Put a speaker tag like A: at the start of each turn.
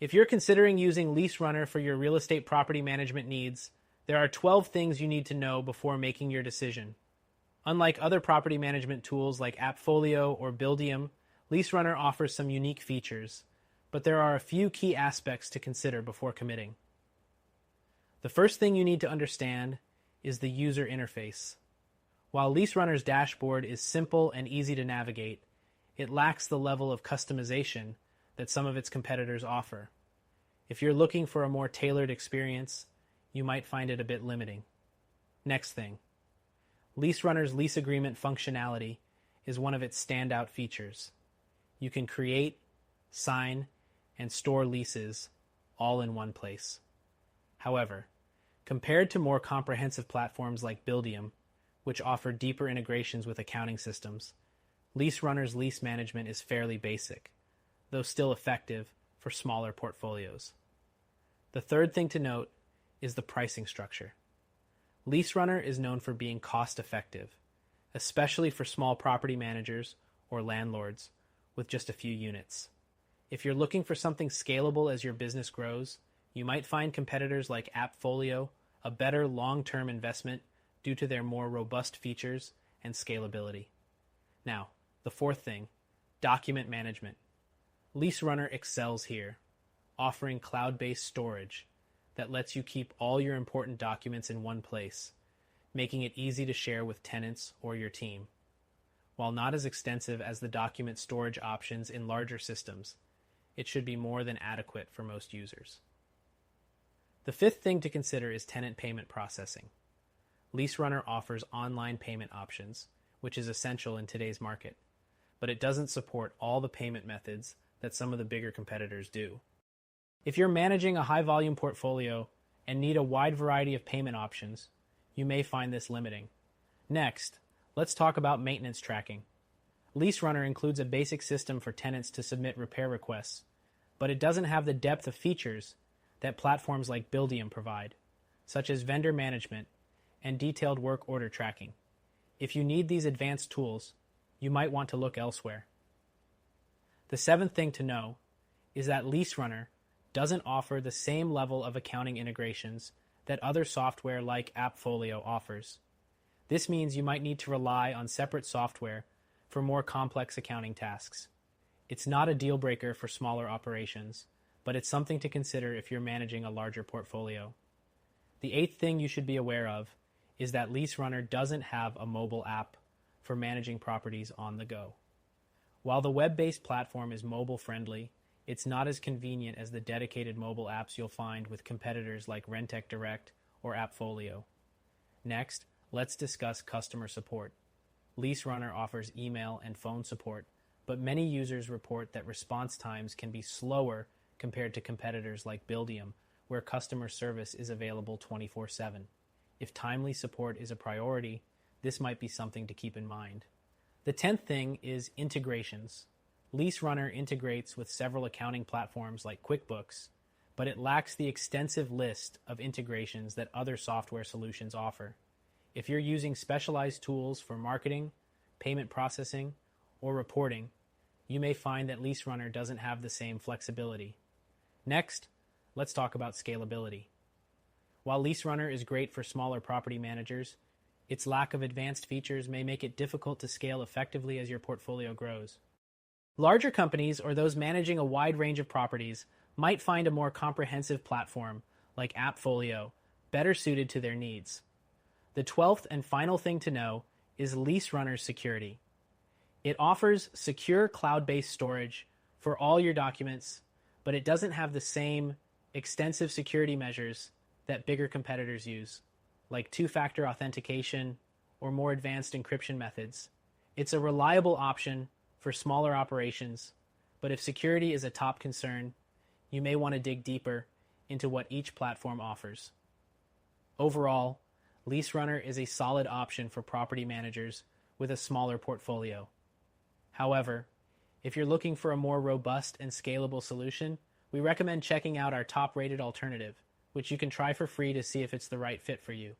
A: If you're considering using LeaseRunner for your real estate property management needs, there are 12 things you need to know before making your decision. Unlike other property management tools like AppFolio or Buildium, LeaseRunner offers some unique features, but there are a few key aspects to consider before committing. The first thing you need to understand is the user interface. While LeaseRunner's dashboard is simple and easy to navigate, it lacks the level of customization that some of its competitors offer. If you're looking for a more tailored experience, you might find it a bit limiting. Next thing, LeaseRunner's lease agreement functionality is one of its standout features. You can create, sign, and store leases all in one place. However, compared to more comprehensive platforms like Buildium, which offer deeper integrations with accounting systems, LeaseRunner's lease management is fairly basic, though still effective for smaller portfolios. The third thing to note is the pricing structure. LeaseRunner is known for being cost-effective, especially for small property managers or landlords with just a few units. If you're looking for something scalable as your business grows, you might find competitors like AppFolio a better long-term investment due to their more robust features and scalability. Now, the fourth thing, document management. LeaseRunner excels here, offering cloud-based storage that lets you keep all your important documents in one place, making it easy to share with tenants or your team. While not as extensive as the document storage options in larger systems, it should be more than adequate for most users. The fifth thing to consider is tenant payment processing. LeaseRunner offers online payment options, which is essential in today's market, but it doesn't support all the payment methods that some of the bigger competitors do. If you're managing a high-volume portfolio and need a wide variety of payment options, you may find this limiting. Next, let's talk about maintenance tracking. LeaseRunner includes a basic system for tenants to submit repair requests, but it doesn't have the depth of features that platforms like Buildium provide, such as vendor management and detailed work order tracking. If you need these advanced tools, you might want to look elsewhere. The seventh thing to know is that LeaseRunner doesn't offer the same level of accounting integrations that other software like AppFolio offers. This means you might need to rely on separate software for more complex accounting tasks. It's not a deal breaker for smaller operations, but it's something to consider if you're managing a larger portfolio. The eighth thing you should be aware of is that LeaseRunner doesn't have a mobile app for managing properties on the go. While the web-based platform is mobile-friendly, it's not as convenient as the dedicated mobile apps you'll find with competitors like Rentec Direct or AppFolio. Next, let's discuss customer support. LeaseRunner offers email and phone support, but many users report that response times can be slower compared to competitors like Buildium, where customer service is available 24/7. If timely support is a priority, this might be something to keep in mind. The 10th thing is integrations. LeaseRunner integrates with several accounting platforms like QuickBooks, but it lacks the extensive list of integrations that other software solutions offer. If you're using specialized tools for marketing, payment processing, or reporting, you may find that LeaseRunner doesn't have the same flexibility. Next, let's talk about scalability. While LeaseRunner is great for smaller property managers, its lack of advanced features may make it difficult to scale effectively as your portfolio grows. Larger companies or those managing a wide range of properties might find a more comprehensive platform like AppFolio better suited to their needs. The 12th and final thing to know is LeaseRunner's security. It offers secure cloud-based storage for all your documents, but it doesn't have the same extensive security measures that bigger competitors use, like two-factor authentication or more advanced encryption methods. It's a reliable option for smaller operations, but if security is a top concern, you may want to dig deeper into what each platform offers. Overall, LeaseRunner is a solid option for property managers with a smaller portfolio. However, if you're looking for a more robust and scalable solution, we recommend checking out our top-rated alternative, which you can try for free to see if it's the right fit for you.